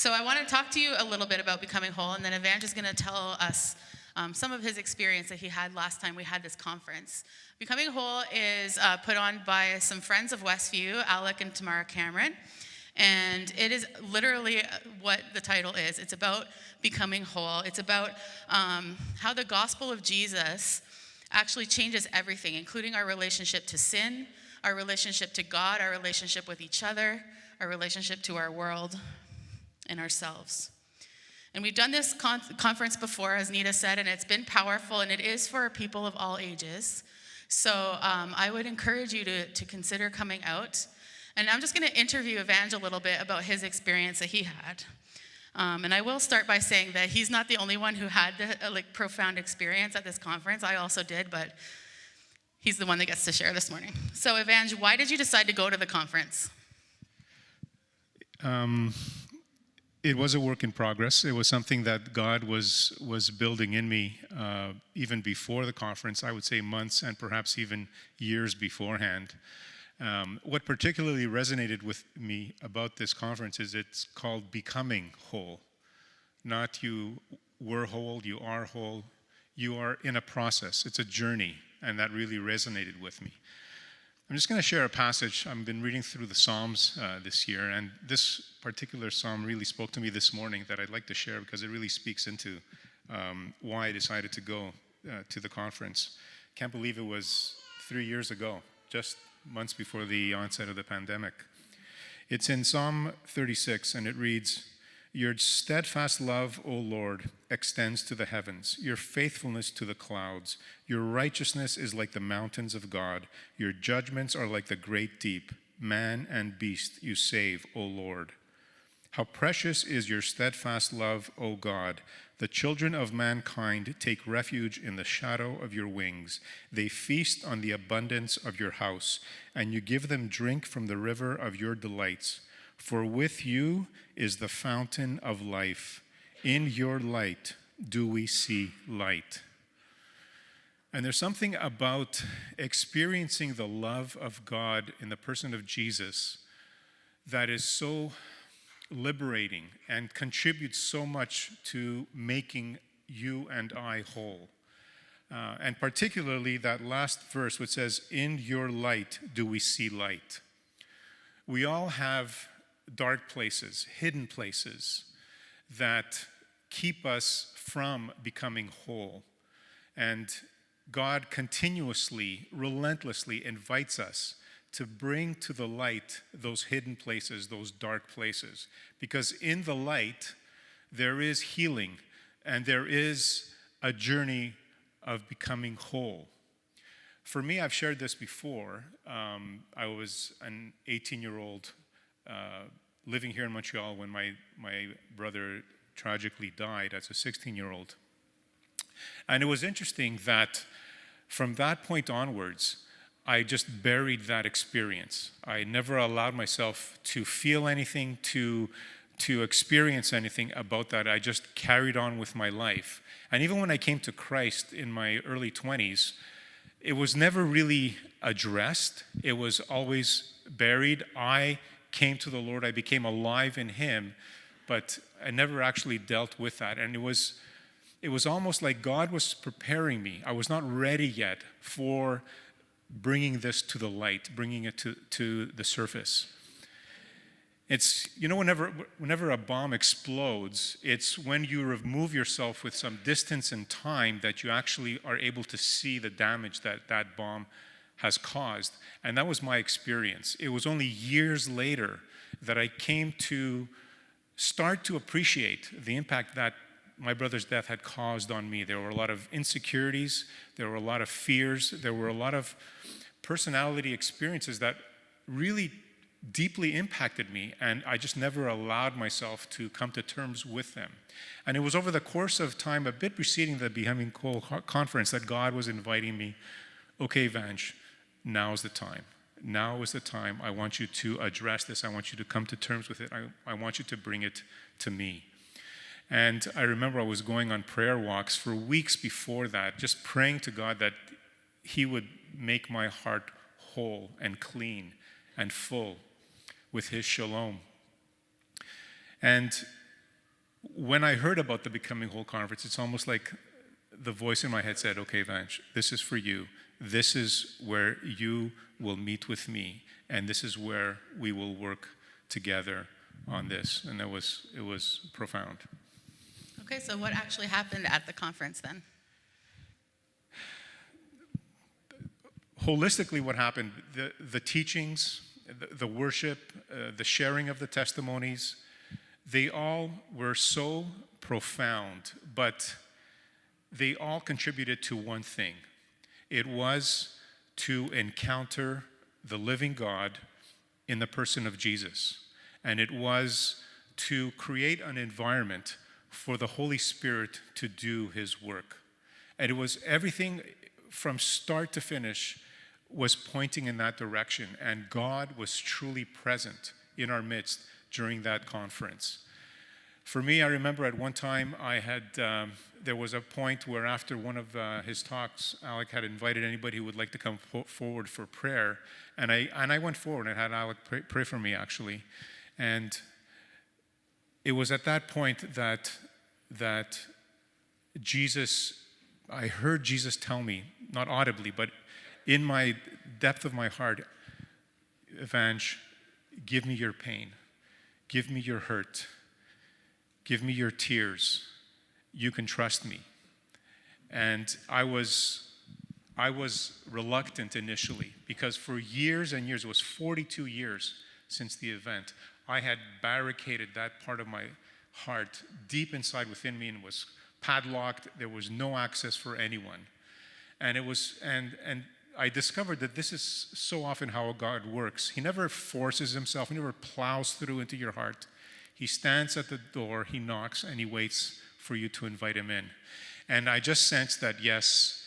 So I want to talk to you a little bit about becoming whole, and then Evange is going to tell us some of his experience that he had last time we had this conference. Becoming Whole is put on by some friends of Westview, Alec and Tamara Cameron, and it is literally what the title is. It's about becoming whole. It's about how the gospel of Jesus actually changes everything, including our relationship to sin, our relationship to God, our relationship with each other, our relationship to our world, and ourselves. And we've done this conference before, as Nita said, and it's been powerful, and it is for people of all ages. So I would encourage you to consider coming out. And I'm just going to interview Evange a little bit about his experience that he had. And I will start by saying that he's not the only one who had the profound experience at this conference. I also did, but he's the one that gets to share this morning. So Evange, why did you decide to go to the conference? It was a work in progress. It was something that God was building in me even before the conference, I would say months and perhaps even years beforehand. What particularly resonated with me about this conference is it's called Becoming Whole. Not you were whole, you are whole. You are in a process. It's a journey, and that really resonated with me. I'm just going to share a passage. I've been reading through the Psalms this year, and this particular psalm really spoke to me this morning that I'd like to share because it really speaks into why I decided to go to the conference. Can't believe it was 3 years ago, just months before the onset of the pandemic. It's in Psalm 36, and it reads, "Your steadfast love, O Lord, extends to the heavens, your faithfulness to the clouds. Your righteousness is like the mountains of God. Your judgments are like the great deep. Man and beast you save, O Lord. How precious is your steadfast love, O God. The children of mankind take refuge in the shadow of your wings. They feast on the abundance of your house, and you give them drink from the river of your delights. For with you is the fountain of life. In your light do we see light." And there's something about experiencing the love of God in the person of Jesus that is so liberating and contributes so much to making you and I whole. And particularly that last verse which says, "In your light do we see light." We all have dark places, hidden places that keep us from becoming whole. And God continuously, relentlessly invites us to bring to the light those hidden places, those dark places. Because in the light, there is healing and there is a journey of becoming whole. For me, I've shared this before. I was an 18-year-old living here in Montreal when my brother tragically died as a 16-year-old. And it was interesting that from that point onwards, I just buried that experience. I never allowed myself to feel anything, to experience anything about that. I just carried on with my life. And even when I came to Christ in my early 20s, it was never really addressed. It was always buried. I came to the Lord. I became alive in Him, but I never actually dealt with that. And it was almost like God was preparing me. I was not ready yet for bringing this to the light, bringing it to the surface. It's, whenever a bomb explodes, it's when you remove yourself with some distance and time that you actually are able to see the damage that bomb has caused. And that was my experience. It was only years later that I came to start to appreciate the impact that my brother's death had caused on me. There were a lot of insecurities, there were a lot of fears, there were a lot of personality experiences that really deeply impacted me, and I just never allowed myself to come to terms with them. And it was over the course of time, a bit preceding the Becoming Whole conference, that God was inviting me, "Okay, Evange, now's the time. Now is the time. I want you to address this. I want you to come to terms with it. I want you to bring it to me." And I remember I was going on prayer walks for weeks before that, just praying to God that He would make my heart whole and clean and full with His shalom. And when I heard about the Becoming Whole conference, it's almost like the voice in my head said, okay, Evange, this is for you. This is where you will meet with me, and this is where we will work together on this. And it was profound. Okay, so what actually happened at the conference then? Holistically, what happened, the teachings, the worship, the sharing of the testimonies, they all were so profound, but they all contributed to one thing. It was to encounter the living God in the person of Jesus. And it was to create an environment for the Holy Spirit to do his work. And it was everything from start to finish was pointing in that direction. And God was truly present in our midst during that conference. For me, I remember at one time there was a point where after one of his talks, Alec had invited anybody who would like to come forward for prayer. And I went forward and had Alec pray for me, actually. And it was at that point that Jesus, I heard Jesus tell me, not audibly, but in my depth of my heart, Evange, give me your pain. Give me your hurt. Give me your tears. You can trust me. And I was reluctant initially because for years and years, it was 42 years since the event, I had barricaded that part of my heart deep inside within me and was padlocked. There was no access for anyone. And it was, and I discovered that this is so often how God works. He never forces himself. He never plows through into your heart. He stands at the door, he knocks, and he waits for you to invite him in. And I just sensed that, yes,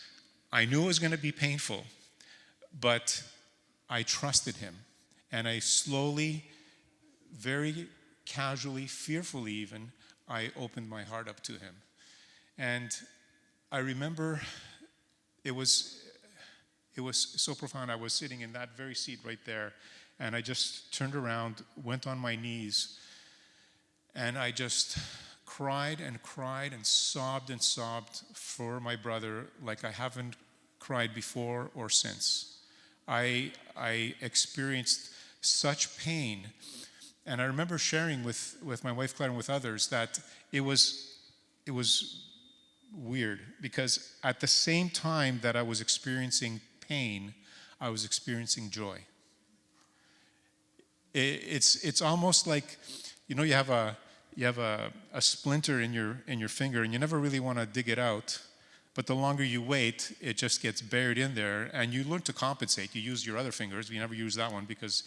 I knew it was going to be painful, but I trusted him. And I slowly, very casually, fearfully even, I opened my heart up to him. And I remember it was so profound. I was sitting in that very seat right there, and I just turned around, went on my knees, and I just cried and sobbed for my brother like I haven't cried before or since. I experienced such pain. And I remember sharing with my wife Claire and with others that it was weird because at the same time that I was experiencing pain, I was experiencing joy. It's almost like, you have a splinter in your finger and you never really want to dig it out, but the longer you wait, it just gets buried in there, and you learn to compensate. You use your other fingers, but you never use that one because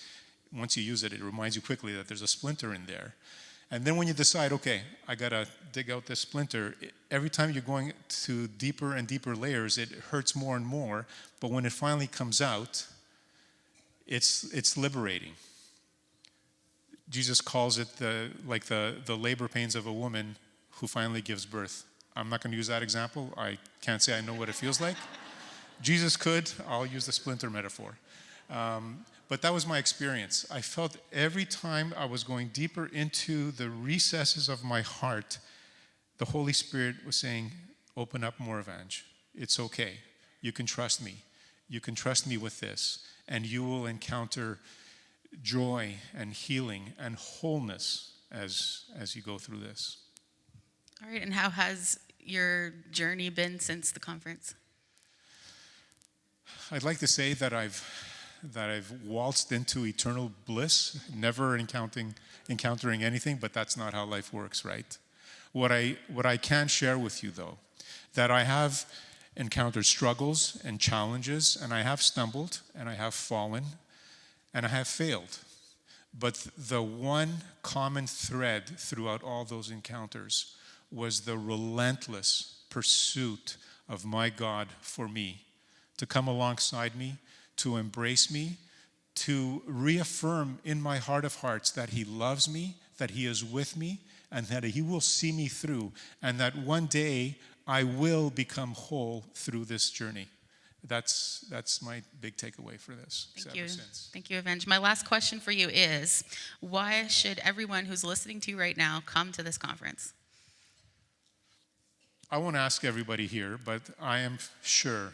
once you use it, it reminds you quickly that there's a splinter in there. And then when you decide, okay, I gotta dig out this splinter, every time you're going to deeper and deeper layers, it hurts more and more, but when it finally comes out, it's liberating. Jesus calls it the labor pains of a woman who finally gives birth. I'm not going to use that example. I can't say I know what it feels like. Jesus could. I'll use the splinter metaphor. But that was my experience. I felt every time I was going deeper into the recesses of my heart, the Holy Spirit was saying, open up more, Evange. It's okay. You can trust me. You can trust me with this, and you will encounter joy and healing and wholeness as you go through this. All right, and how has your journey been since the conference? I'd like to say that I've waltzed into eternal bliss, never encountering anything, but that's not how life works, right? What I can share with you, though, that I have encountered struggles and challenges, and I have stumbled, and I have fallen, and I have failed. But the one common thread throughout all those encounters was the relentless pursuit of my God for me, to come alongside me, to embrace me, to reaffirm in my heart of hearts that he loves me, that he is with me, and that he will see me through, and that one day I will become whole through this journey. That's my big takeaway for this. Thank you. Thank you, Evange. My last question for you is, why should everyone who's listening to you right now come to this conference? I won't ask everybody here, but I am sure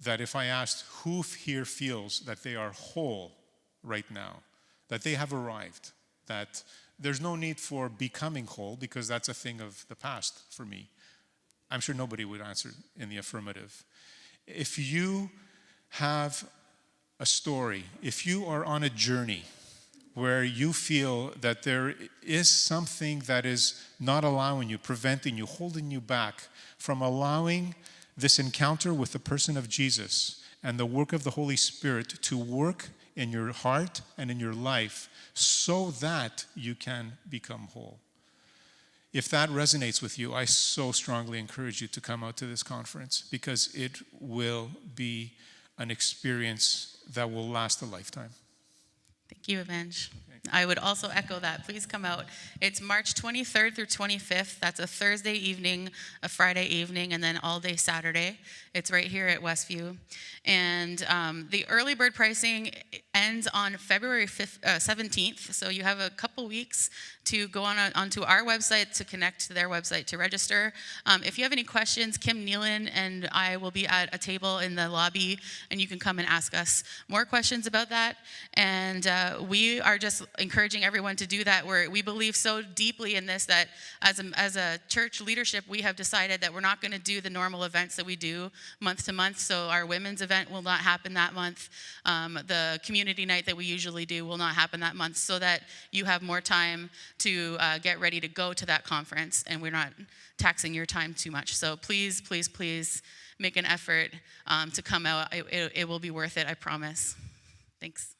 that if I asked who here feels that they are whole right now, that they have arrived, that there's no need for becoming whole because that's a thing of the past for me, I'm sure nobody would answer in the affirmative. If you have a story, if you are on a journey where you feel that there is something that is not allowing you, preventing you, holding you back from allowing this encounter with the person of Jesus and the work of the Holy Spirit to work in your heart and in your life so that you can become whole. If that resonates with you, I so strongly encourage you to come out to this conference because it will be an experience that will last a lifetime. Thank you, Evange. I would also echo that. Please come out. It's March 23rd through 25th. That's a Thursday evening, a Friday evening, and then all day Saturday. It's right here at Westview. And the early bird pricing ends on February 17th. So you have a couple weeks to go onto our website, to connect to their website to register. If you have any questions, Kim Nealon and I will be at a table in the lobby, and you can come and ask us more questions about that. And we are just encouraging everyone to do that. We believe so deeply in this that as a church leadership, we have decided that we're not going to do the normal events that we do month to month. So our women's event will not happen that month. The community night that we usually do will not happen that month, so that you have more time to get ready to go to that conference, and we're not taxing your time too much. So please, please, please make an effort to come out. It will be worth it, I promise. Thanks.